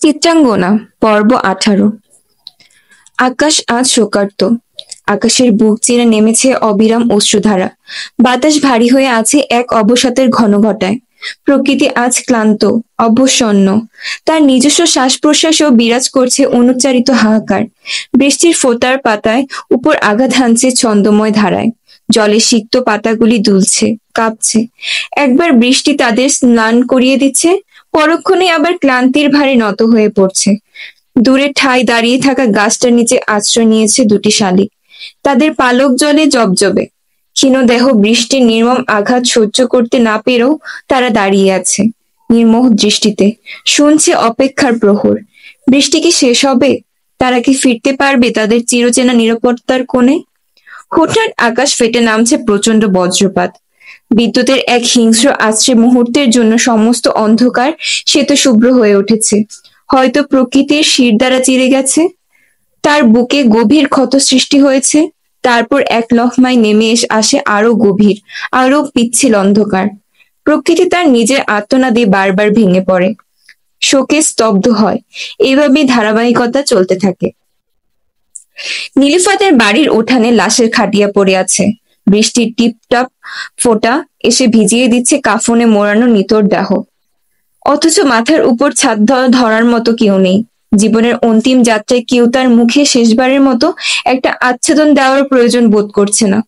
চিত্রাঙ্গনা পর্ব 18। আকাশ আজ শোকার্ত। আকাশের বুক চিরে নেমেছে অবিরাম অশ্রুধারা। বাতাস ভারী হয়ে আছে এক অবসাদের ঘনঘটায়। প্রকৃতি আজ ক্লান্ত, অবসন্ন। তার নিজস্ব শ্বাস প্রশ্বাসেও বিরাজ করছে অনুচ্চারিত হাহাকার। বৃষ্টির ফোঁটার পাতায় উপর আঘাত হানছে ছন্দময় ধারায়। জলে সিক্ত পাতাগুলি দুলছে, কাঁপছে। একবার বৃষ্টি তাদের স্নান করিয়ে দিচ্ছে, পরক্ষণে আবার ক্লান্তির ভারে নত হয়ে পড়ছে। দূরে ঠায় দাঁড়িয়ে থাকা গাছটার নিচে আশ্রয় নিয়েছে দুটি শালিক। তাদের পালক জলে জবজবে। ক্ষীণদেহ বৃষ্টির নির্মম আঘাত সহ্য করতে না পেরেও তারা দাঁড়িয়ে আছে নির্মোহ দৃষ্টিতে, শুনছে অপেক্ষার প্রহর। বৃষ্টি কি শেষ হবে? তারা কি ফিরতে পারবে তাদের চিরচেনা নিরাপত্তার কোণে? হঠাৎ আকাশ ফেটে নামছে প্রচন্ড বজ্রপাত। বিদ্যুতের এক হিংস্র আছড়ে মুহূর্তের জন্য সমস্ত অন্ধকার শ্বেতশুভ্র হয়ে উঠেছে। হয়তো প্রকৃতির শিরদাঁড়া চিরে গেছে, তার বুকে গভীর ক্ষত সৃষ্টি হয়েছে। তারপর এক লহমায় নেমে আসে আরো গভীর, আরো পিচ্ছিল অন্ধকার। প্রকৃতি তার নিজের আর্তনাদে বারবার ভেঙে পড়ে, শোকে স্তব্ধ হয়। এইভাবেই ধারাবাহিকতা চলতে থাকে। নীলুফাতের বাড়ির উঠানে লাশের খাটিয়া পড়ে আছে। বৃষ্টির টিপটাপ ফোঁটা এসে ভিজিয়ে দিচ্ছে কাফনে মোড়ানো নিতর দেহ। অথচ মাথার উপর ছাদ ধরার মতো কেউ নেই। জীবনের অন্তিম যাত্রায় কেউ তার মুখে শেষবারের মতো একটা আচ্ছাদন দেওয়ার প্রয়োজন বোধ করছে না।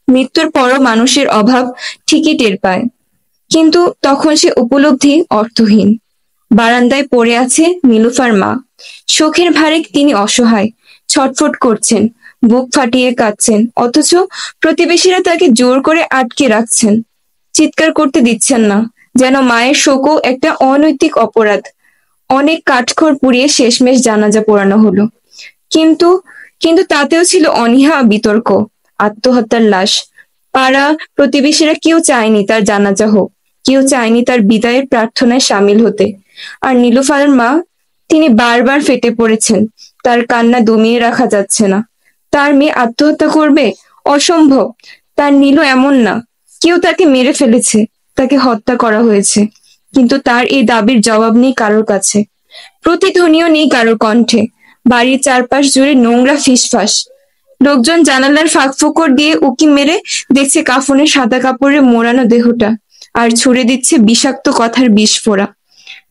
মৃত্যুর পরও মানুষের অভাব ঠিকই টের পায়, কিন্তু তখন সে উপলব্ধি অর্থহীন। বারান্দায় পড়ে আছে নীলুফার মা। শোকের ভারে তিনি অসহায়, ছটফট করছেন, বুক ফাটিয়ে কাঁদছেন। অথচ প্রতিবেশীরা তাকে জোর করে আটকে রাখছেন, চিৎকার করতে দিচ্ছেন না, যেন মায়ের শোকও একটা অনৈতিক অপরাধ। অনেক কাঠখড় পুড়িয়ে শেষমেশ জানাজা পোড়ানো হলো, কিন্তু কিন্তু তাতেও ছিল অনীহা, বিতর্ক। আত্মহত্যার লাশ। পাড়া প্রতিবেশীরা কেউ চায়নি তার জানাজা হোক, কেউ চায়নি তার বিদায়ের প্রার্থনায় সামিল হতে। আর নীলুফার মা, তিনি বারবার ফেটে পড়েছেন। তার কান্না দমিয়ে রাখা যাচ্ছে না। তার মেয়ে আত্মহত্যা করবে? অসম্ভব। তার নীলু এমন না। কেউ তাকে মেরে ফেলেছে, তাকে হত্যা করা হয়েছে। কিন্তু তার এই দাবির জবাব নেই কারোর কাছে, প্রতিধ্বনিও নেই কারোর কণ্ঠে। বাড়ির চারপাশ জুড়ে নোংরা ফিসফাস। লোকজন জানালার ফাঁক ফোকর দিয়ে উকি মেরে দেখছে কাফনের সাদা কাপড়ে মোড়ানো দেহটা, আর ছুড়ে দিচ্ছে বিষাক্ত কথার বিস্ফোরা।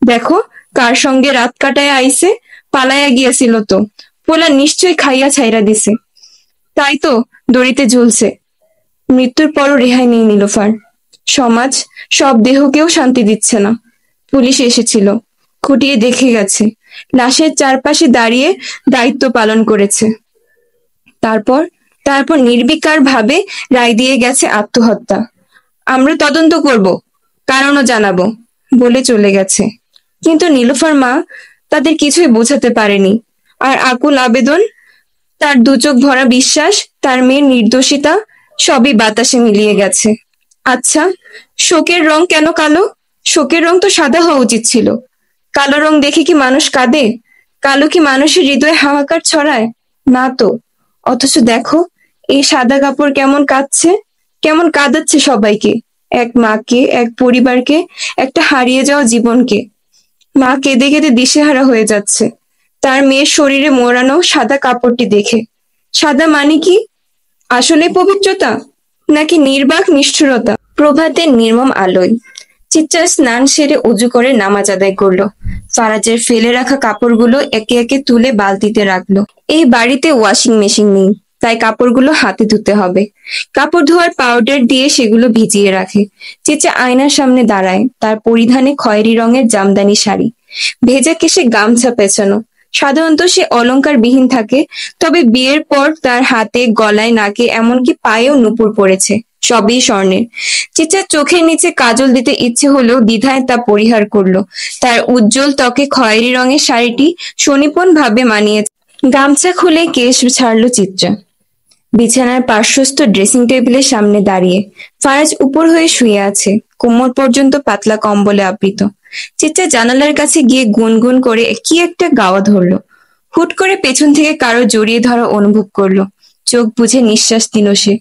দেখো, কার সঙ্গে রাত কাটায় আইছে, পালাইয়া গিয়াছিল তো, পোলা নিশ্চয় খাইয়া ছাইরা দিছে, তাই তো দড়িতে ঝুলছে। মৃত্যুর পরও রেহাই নেই নীলুফার। সমাজ সব দেহকেও শান্তি দিচ্ছে না। পুলিশ এসেছিল, খুঁটিয়ে দেখে গেছে, লাশের চারপাশে দাঁড়িয়ে দায়িত্ব পালন করেছে। তারপর তারপর নির্বিকার ভাবে রায় দিয়ে গেছে আত্মহত্যা। আমরা তদন্ত করব, কারণও জানাবো বলে চলে গেছে। কিন্তু নীলুফার মা তাদের কিছুই বোঝাতে পারেনি। আর আকুল আবেদন, তার দুচোখ ভরা বিশ্বাস, তার মেয়ের নির্দোষিতা, সবই বাতাসে মিলিয়ে গেছে। আচ্ছা, শোকের রং কেন কালো? শোকের রং তো সাদা হওয়া উচিত ছিল। কালো রং দেখে কি মানুষ কাঁদে? কালো কি মানুষের হৃদয়ে হাহাকার ছড়ায়? না তো। অথচ দেখো, এই সাদা কাপড় কেমন কাঁদছে, কেমন কাঁদাচ্ছে সবাইকে, এক মাকে, এক পরিবারকে, একটা হারিয়ে যাওয়া জীবনকে। মা কেঁদে কেঁদে দিশেহারা হয়ে যাচ্ছে তার মেয়ের শরীরে মোড়ানো সাদা কাপড়টি দেখে। সাদা মানে কি? আসলে পবিত্রতা, নাকি নির্বাক নিষ্ঠুরতা? প্রভাতের নির্মম আলোয় চিত্রা স্নান সেরে উজু করে নামাজ আদায় করলো। ফারাজের ফেলে রাখা কাপড়গুলো একে একে তুলে বালতিতে রাখলো। এই বাড়িতে ওয়াশিং মেশিন নেই, তাই কাপড়গুলো হাতে ধুতে হবে। কাপড় ধোয়ার পাউডার দিয়ে সেগুলো ভিজিয়ে রাখে। চিত্রা আয়নার সামনে দাঁড়ায়, তার পরিধানে খয়েরি রঙের জামদানি শাড়ি, ভেজা কেশে গামছা পেঁচানো। সাধারণত সে অলংকার বিহীন থাকে, তবে বিয়ের পর তার হাতে, গলায়, নাকে, এমনকি পায়েও নূপুর পড়েছে, সবই স্বর্ণের। চিত্রার চোখের নিচে কাজল দিতে ইচ্ছে হলেও দ্বিধায় তা পরিহার করলো। তার উজ্জ্বল ত্বকে খয়েরি রঙের শাড়িটি সুনিপুণ ভাবে মানিয়েছে। গামছা খুলে কেশ ছাড়লো চিত্রা। বিছানার পার্শ্বস্থ ড্রেসিং টেবিলের সামনে দাঁড়িয়ে ফারাজ উপর হয়ে শুয়ে আছে, কোমর পর্যন্ত পাতলা কম্বলে আবৃত। চিত্রা জানালার কাছে গিয়ে গুনগুন করে কি একটা গাওয়া ধরলো। হুট করে পেছন থেকে কারো জড়িয়ে ধরা অনুভব করলো। চোখ বুঝে নিঃশ্বাস নিল সে।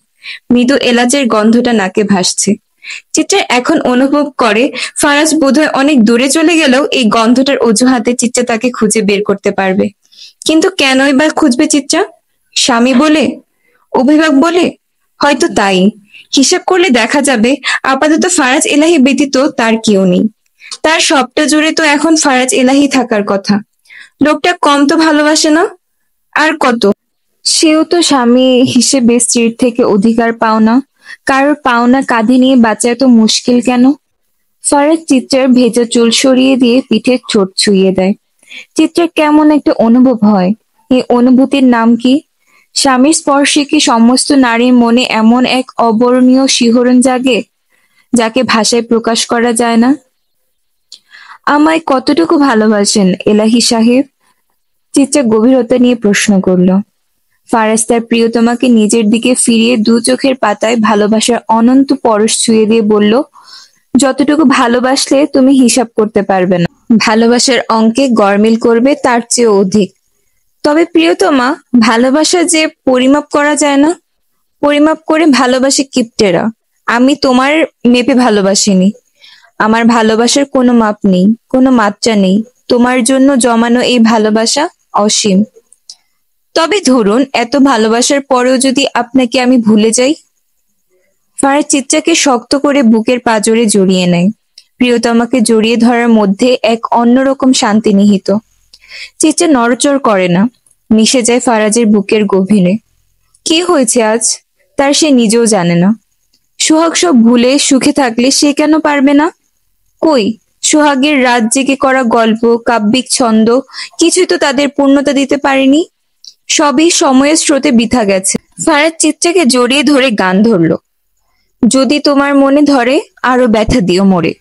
মৃদু এলাচের গন্ধটা নাকে ভাসছে। চিত্রা এখন অনুভব করে ফারাজ বোধহয় অনেক দূরে চলে গেলেও এই গন্ধটার অজুহাতে চিত্রা তাকে খুঁজে বের করতে পারবে। কিন্তু কেনই বা খুঁজবে চিত্রা? স্বামী বলে? অভিভাবক বলে? হয়তো তাই। হিসাব করলে দেখা যাবে আপাতত ফারাজ এলাহি ব্যতীত তার কেউ নেই। তার সবটা জুড়ে তো এখন ফারাজ এলাহি থাকার কথা। লোকটা কম তো ভালোবাসে না? আর কত? সেও তো স্বামী হিসেবে স্ত্রীর থেকে অধিকার পাওনা। কারোর পাওনা কাঁধে নিয়ে বাঁচা এত মুশকিল কেন? ফারাজ চিত্রার ভেজা চুল সরিয়ে দিয়ে পিঠে ঠোঁট ছুঁয়ে দেয়। চিত্রার কেমন একটা অনুভব হয়। এই অনুভূতির নাম কি? স্বামীর স্পর্শে কি সমস্ত নারীর মনে এমন এক অবর্ণীয় শিহরণ জাগে, যাকে ভাষায় প্রকাশ করা যায় না? আমায় কতটুকু ভালোবাসেন এলাহি সাহেব? চিত্রা গভীরতা নিয়ে প্রশ্ন করল। ফারাজ তার প্রিয়তমাকে নিজের দিকে ফিরিয়ে দু চোখের পাতায় ভালোবাসার অনন্ত পরশ ছুঁয়ে দিয়ে বলল, যতটুকু ভালোবাসলে তুমি হিসাব করতে পারবে না। ভালোবাসার অঙ্কে গরমিল করবে তার চেয়ে অধিক। তবে প্রিয়তমা, ভালোবাসা যে পরিমাপ করা যায় না। পরিমাপ করে ভালোবাসে কিপ্টেরা। আমি তোমার মেপে ভালোবাসিনি। আমার ভালোবাসার কোনো মাপ নেই, কোনো মাত্রা নেই। তোমার জন্য জমানো এই ভালোবাসা অসীম। তবে ধরুন, এত ভালোবাসার পরেও যদি আপনাকে আমি ভুলে যাই? ফারাজ চিত্রাকে শক্ত করে বুকের পাঁজরে জড়িয়ে নেয়। প্রিয়তমাকে জড়িয়ে ধরার মধ্যে এক অন্যরকম শান্তি নিহিত। চিত্রা নড়চড় করে না, মিশে যায় ফারাজের বুকের গভীরে। কি হয়েছে আজ, তার সে নিজেও জানে না। সোহাগ সব ভুলে সুখে থাকলে সে কেন পারবে না? কই, সোহাগের রাত জেগে করা গল্প, কাব্যিক ছন্দ কিছুই তো তাদের পূর্ণতা দিতে পারেনি। সবই সময়ের স্রোতে বৃথা গেছে। ফারাজ চিত্রাকে জড়িয়ে ধরে গান ধরল। যদি তোমার মনে ধরে, আরো ব্যথা দিও মোরে,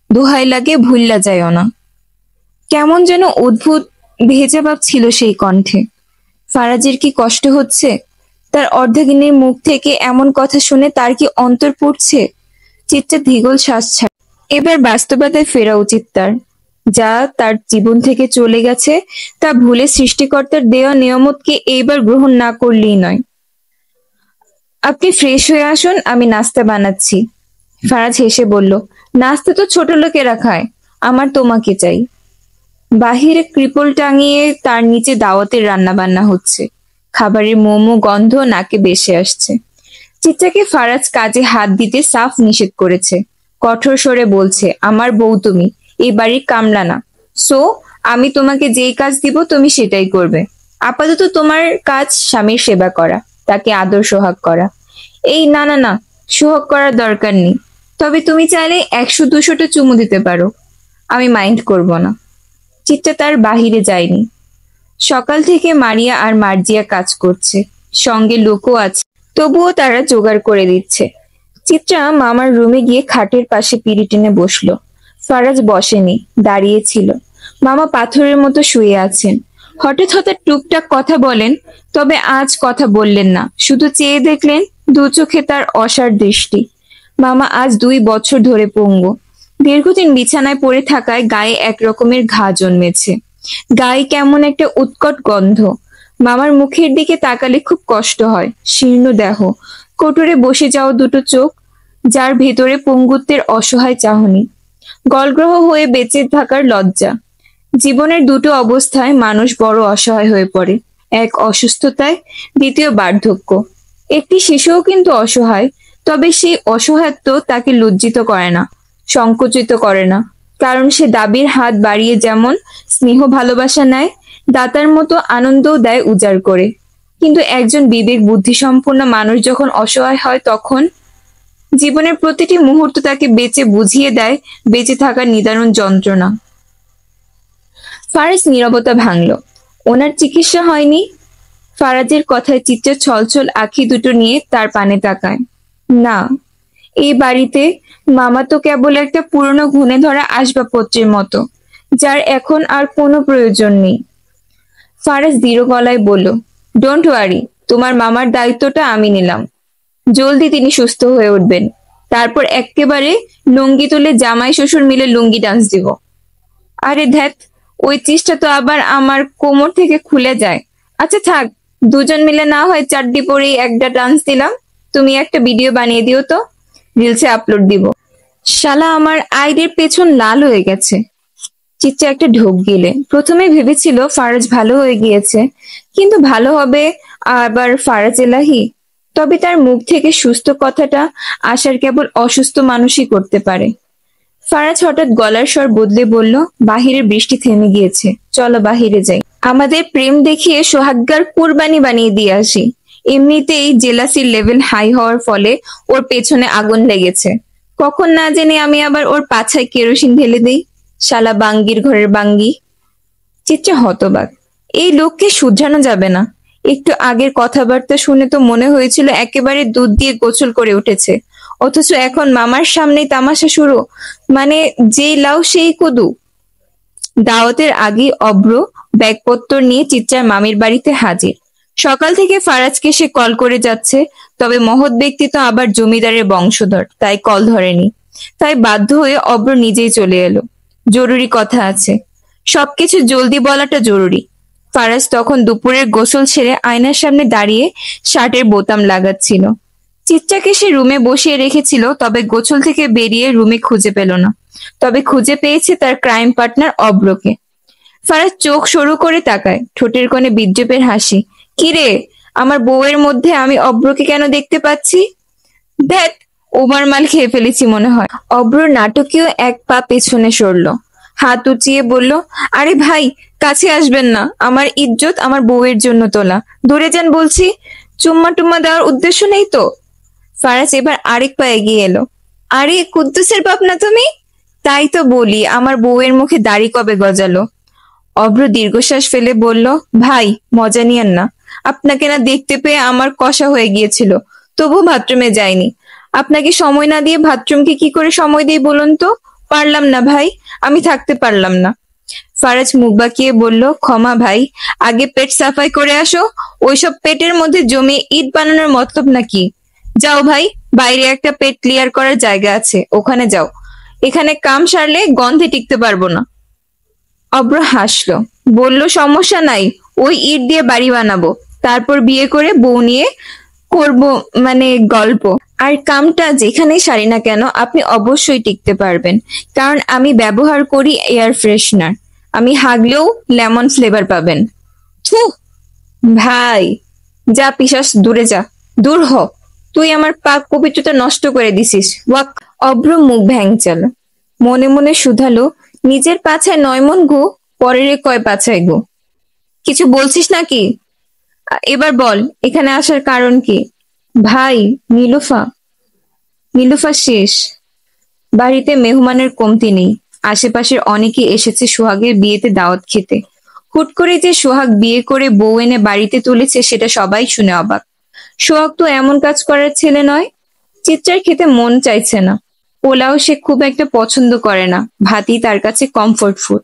দোহাই লাগে ভুল্লা যায়ও না। কেমন যেন অদ্ভুত ভেজা ভাব ছিল সেই কণ্ঠে। ফারাজের কি কষ্ট হচ্ছে? তার অর্ধাঙ্গিনীর মুখ থেকে এমন কথা শুনে তার কি অন্তর পড়ছে? চিত্রা দীর্ঘ শ্বাস ছাড়ে। এবার বাস্তবতায় ফেরা উচিত তার। যা তার জীবন থেকে চলে গেছে তা ভুলে সৃষ্টিকর্তার দেওয়া নিয়ামতকে এইবার গ্রহণ না করলেই নয়। আপনি ফ্রেশ হয়ে আসুন, আমি নাস্তা বানাচ্ছি। ফারাজ হেসে বলল, নাস্তা তো ছোট লোকেরা খায়, আমার তোমাকে চাই। বাহিরে কৃপল টাঙিয়ে তার নিচে দাওয়াতের রান্না বান্না হচ্ছে। খাবারের মোমো গন্ধ নাকে ভেসে আসছে। চিত্রাকে ফারাজ কাজে হাত দিতে সাফ নিষেধ করেছে। কঠোর স্বরে বলছে, আমার বউ তুমি, এই বাড়ির কামলা না। সো আমি তোমাকে যেই কাজ দিব তুমি সেটাই করবে। আপাতত তোমার কাজ স্বামীর সেবা করা, তাকে আদর সোহাগ করা। এই না না না, সোহাগ করার দরকার নেই। তবে তুমি চাইলে 100-200টা চুমু দিতে পারো, আমি মাইন্ড করব না। চিত্রা তার বাহিরে যায়নি। সকাল থেকে মারিয়া আর মার্জিয়া কাজ করছে, সঙ্গে লোকও আছে, তবুও তারা জোগাড় করে দিচ্ছে। চিত্রা মামার রুমে গিয়ে খাটের পাশে পিড়ি টেনে বসলো। ফারাজ বসেনি, দাঁড়িয়েছিল। মামা পাথরের মতো শুয়ে আছেন। হঠাৎ হঠাৎ টুকটাক কথা বলেন, তবে আজ কথা বললেন না, শুধু চেয়ে দেখলেন। দু চোখে তার অসার দৃষ্টি। মামা আজ 2 বছর ধরে পঙ্গু। দীর্ঘদিন বিছানায় পড়ে থাকায় গায়ে এক রকমের ঘা জন্মেছে। গায়ে কেমন একটা উৎকট গন্ধ। মামার মুখের দিকে তাকালে খুব কষ্ট হয়। শীর্ণ দেহ, কোটরে বসে যাওয়া দুটো চোখ, যার ভেতরে পঙ্গুত্বের অসহায় চাহনি, গলগ্রহ হয়ে বেঁচে থাকার লজ্জা। জীবনের দুটো অবস্থায় মানুষ বড় অসহায় হয়ে পড়ে। এক অসুস্থতায়, দ্বিতীয় বার্ধক্য। একটি শিশুও কিন্তু অসহায়, তবে সেই অসহায়ত্ব তাকে লজ্জিত করে না, সংকুচিত করে না। কারণ সে দাবির হাত বাড়িয়ে যেমন স্নেহ ভালোবাসা নেয়, দাতার মতো আনন্দও দেয় উজাড় করে। কিন্তু একজন বিবেক বুদ্ধিসম্পন্ন মানুষ যখন অসহায় হয়, তখন জীবনের প্রতিটি মুহূর্ত তাকে বেঁচে বুঝিয়ে দেয় বেঁচে থাকার নিদারুণ যন্ত্রণা। ফারাজ নীরবতা ভাঙল। ওনার চিকিৎসা হয়নি? ফারাজের কথায় চিত্রের ছলছল আঁখি দুটো নিয়ে তার পানে তাকায়। না, এই বাড়িতে মামা তো কেবল একটা পুরনো ঘুণে ধরা আসবাবপত্রের মতো, যার এখন আর কোনো প্রয়োজন নেই। ফারাজ দৃঢ় গলায় বলল, ডোন্ট ওয়ারি, তোমার মামার দায়িত্বটা আমি নিলাম। জলদি তিনি সুস্থ হয়ে উঠবেন। তারপর একেবারে লুঙ্গি তুলে জামাই শ্বশুর মিলে লুঙ্গি ডান্স দিব। আরে ধ্যাত, ওই চিজটা তো আবার আমার কোমর থেকে খুলে যায়। আচ্ছা থাক, দুজন মিলে না হয় চাড্ডি পরেই একটা ডান্স দিলাম। তুমি একটা ভিডিও বানিয়ে দিও তো, রিলসে আপলোড দিব। শালা আমার আইডির পেছন লাল হয়ে গেছে। চিত্রা একটা ঢোক গিলে প্রথমে ভেবেছিল ফারাজ ভালো হয়ে গিয়েছে, কিন্তু ভালো হবে আবার ফারাজ এলাহি? তবে তার মুখ থেকে সুস্থ কথাটা আসার কেবল অসুস্থ মানুষই করতে পারে। ফারাজ হঠাৎ গলার স্বর বদলে বলল, বাহিরে বৃষ্টি থেমে গিয়েছে, চলো বাহিরে যাই। আমাদের প্রেম দেখিয়ে সোহাগ্গার কুরবানি বানিয়ে দিয়ে আসি। এমনিতেই জেলাসির লেভেল হাই হওয়ার ফলে ওর পেছনে আগুন লেগেছে। কখন না জেনে আমি আবার ওর পাছায় কেরোসিন ঢেলে দেই। শালা বাঙ্গির ঘরের বাঙ্গি। চিত্রা হতবাক। এই লোককে শুধরানো যাবে না। একটু আগের কথাবার্তা শুনে তো মনে হয়েছিল একেবারে দুধ দিয়ে গোসল করে উঠেছে, অথচ এখন মামার সামনেই তামাশা শুরু। মানে যেই লাউ সেই কদু। দাওয়াতের আগেই অব্র ব্যাগপত্তর নিয়ে চিত্রার মামির বাড়িতে হাজির। সকাল থেকে ফারাজকে সে কল করে যাচ্ছে, তবে মহৎ ব্যক্তি তো আবার জমিদারের বংশধর, তাই কল ধরেনি। তাই বাধ্য হয়ে অব্র নিজেই চলে এলো। জরুরি কথা আছে। সবকিছু জলদি বলাটা জরুরি। ফারাজ তখন দুপুরের গোসল ছেড়ে আয়নার সামনে দাঁড়িয়ে শার্টের বোতাম লাগাচ্ছিল। চিত্রাকে সে রুমে বসিয়ে রেখেছিল, তবে গোসল থেকে বেরিয়ে রুমে খুঁজে পেল না। তবে খুঁজে পেয়েছে তার ক্রাইম পার্টনার অব্রকে। ফারাজ চোখ সরু করে তাকায়, ঠোঁটের কোণে বিদ্রুপের হাসি। কিরে, আমার বউয়ের মধ্যে আমি অব্রকে কেন দেখতে পাচ্ছি? দেখ, ওভার মাল খেয়ে ফেলেছি মনে হয়। অব্র নাটকীয় এক পা পেছনে সরল, হাত উঁচিয়ে বলল, আরে ভাই, কাছে আসবেন না, আমার ইজ্জত আমার বউয়ের জন্য তোলা, দূরে যান বলছি। চুম্মা টুম্মা দেওয়ার উদ্দেশ্য নেই তো? ফারাজ এবার আরেক পা এগিয়ে এলো। আরে কুদ্দুসের বাপ না তুমি? তাই তো বলি, আমার বউয়ের মুখে দাড়ি কবে গজালো? অভ্র দীর্ঘশ্বাস ফেলে বলল, ভাই মজা নিয়েন না। আপনাকে না দেখতে পেয়ে আমার কষা হয়ে গিয়েছিল, তবু বাথরুমে যাইনি। আপনাকে সময় না দিয়ে বাথরুমকে কি করে সময় দিই বলুন তো? পারলাম না ভাই, আমি থাকতে পারলাম না। ফারাজ মুখ বাঁকিয়ে বলল, ক্ষমা ভাই, আগে পেট সাফাই করে আসো। ওইসব পেটের মধ্যে জমিয়ে ইট বানানোর মতলব নাকি? যাও ভাই, বাইরে একটা পেট ক্লিয়ার করার জায়গা আছে, ওখানে যাও। এখানে কাম সারলে গন্ধে টিকতে পারবো না। অব্র হাসলো, বলল, সমস্যা নাই, ওই ইট দিয়ে বাড়ি বানাবো, তারপর বিয়ে করে বউ নিয়ে করব মানে গল্প। আর কামটা যেখানেই সারি না কেন আপনি অবশ্যই টিকতে পারবেন, কারণ আমি ব্যবহার করি এয়ার ফ্রেশনার। আমি হাগলেও লেমন ফ্লেভার পাবেন। থু ভাই, যা পিশাচ, দূরে যা, দূর হ। তুই আমার পাক পবিত্রতা নষ্ট করে দিছিস, ওয়াক। অব্র মুখ ভ্যাংচাল, মনে মনে শুধালো, নিজের পাছায় 9 মণ গো, পরের কয় পাছায় গো? কিছু বলছিস নাকি? এবার বল, এখানে আসার কারণ কি? ভাই, নীলুফা। নীলুফা শেষ। বাড়িতে মেহমানের কমতি নেই। আশেপাশের অনেকে এসেছে সোহাগের বিয়েতে দাওয়াত খেতে। হুট করে যে সোহাগ বিয়ে করে বউ এনে বাড়িতে তুলেছে সেটা সবাই শুনে অবাক। সোহাগ তো এমন কাজ করার ছেলে নয়। চিত্রার খেতে মন চাইছে না। পোলাও সে খুব একটা পছন্দ করে না, ভাতই তার কাছে কমফোর্ট ফুড।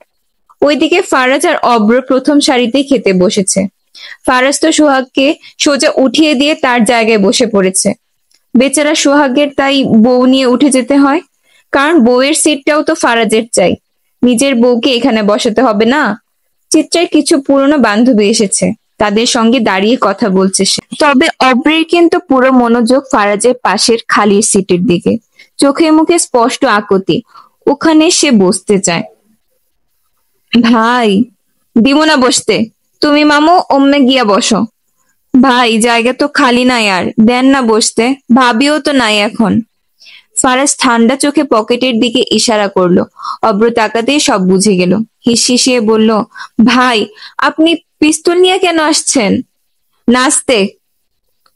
ওইদিকে ফারাজ আর অব্র প্রথম সারিতেই খেতে বসেছে। ফারাজ তো সোহাগকে সোজা উঠিয়ে দিয়ে তার জায়গায় বসে পড়েছে। বেচারা সোহাগের তাই বউ নিয়ে উঠে যেতে হয়, কারণ বউয়ের সিটটাও তো ফারাজের চাই। নিজের বউকে এখানে বসাতে হবে না। চিত্রার কিছু পুরনো বান্ধবী এসেছে, তাদের সঙ্গে দাঁড়িয়ে কথা বলছে সে। তবে অব্রের কিন্তু পুরো মনোযোগ ফারাজের পাশের খালি সিটের দিকে। চোখে মুখে স্পষ্ট আকুতি, ওখানে সে বসতে চায়। ভাই, দিব না বসতে। তুমি মামু অম্মে গিয়া বসো। ভাই, জায়গা তো খালি নাই, আর দেন না বসতে। ভাবিও তো নাই এখন। ফারাজ ঠান্ডা চোখে পকেটের দিকে ইশারা করলো। অব্র তাকাতেই সব বুঝে গেল। হিসিয়ে বলল, ভাই, আপনি পিস্তল নিয়ে কেন আসছেন? নাচতে।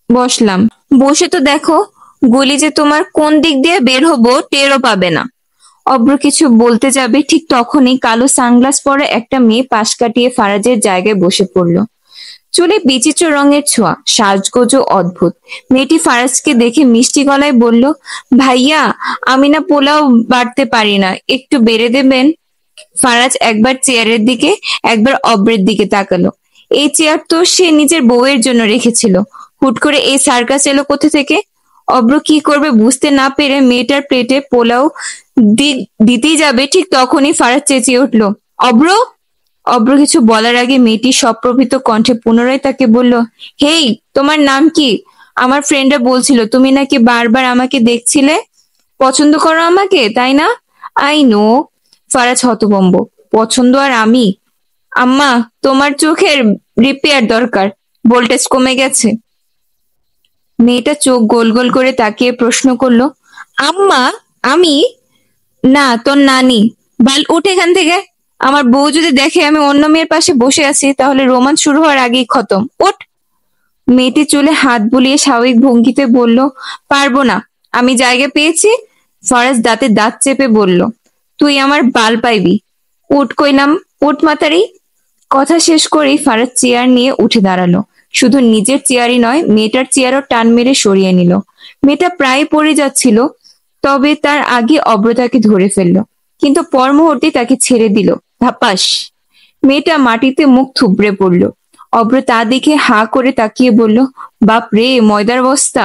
বসলাম। বসে তো দেখো, গুলি যে তোমার কোন দিক দিয়ে বের হবো টেরও পাবে না। অব্র কিছু বলতে যাবে, ঠিক তখনই কালো সানগ্লাস পরা একটা মেয়ে পাশ কাটিয়ে ফারাজের জায়গায় বসে পড়ল। চুলে বিচিত্র রঙের ছোঁয়া, সাজগোজও অদ্ভুত। মেয়েটি ফারাজকে দেখে মিষ্টি গলায় বলল, ভাইয়া, আমি না পোলাও বাড়তে পারি না, একটু বেড়ে দেবেন? ফারাজ একবার চেয়ারের দিকে একবার অব্রের দিকে তাকালো। এই চেয়ার তো সে নিজের বউয়ের জন্য রেখেছিল, হুট করে এই সার্কাস এলো কোথা থেকে? অব্র কি করবে বুঝতে না পেরে মেয়েটার প্লেটে পোলাও দিতেই যাবে, ঠিক তখনই ফারাজ চেঁচিয়ে উঠলো, অব্র! অব্র কিছু বলার আগে মেয়েটি সপ্রভিত কণ্ঠে পুনরায় তাকে বলল, হেই, তোমার নাম কি? আমার ফ্রেন্ডরা বলছিল তুমি নাকি বারবার আমাকে দেখছিলে। পছন্দ করো আমাকে, তাই না? I know. ফারাজ হতভম্ব। পছন্দ আর আমি? আম্মা, তোমার চোখের রিপেয়ার দরকার, ভোল্টেজ কমে গেছে। মেয়েটা চোখ গোল গোল করে তাকিয়ে প্রশ্ন করলো, আম্মা, আমি? না, তোর নানি। বাল, উঠ এখান থেকে। আমার বউ যদি দেখে আমি অন্য মেয়ের পাশে বসে আছি, তাহলে রোমান্স শুরু হওয়ার আগেই খতম। উঠ। মেয়েটি চুলে হাত বুলিয়ে স্বাভাবিক ভঙ্গিতে বলল, পারবো না, আমি জায়গা পেয়েছি। ফরাজ দাঁতে দাঁত চেপে বলল, তুই আমার বাল পাইবি। উঠ কইলাম, উঠ মাতারি। কথা শেষ করেই ফারাজ চেয়ার নিয়ে উঠে দাঁড়ালো। শুধু নিজের চেয়ারই নয়, মেয়েটার চেয়ারও টান মেরে সরিয়ে নিল। মেয়েটা প্রায় পড়ে যাচ্ছিল, তবে তার আগে অব্র তাকে ধরে ফেললো, কিন্তু পর মুহূর্তে তাকে ছেড়ে দিল। ধাপাস। মেয়েটা মাটিতে মুখ থুবড়ে পড়ল। অব্র তা দেখে হা করে তাকিয়ে বলল, বাপ রে, ময়দার বস্তা।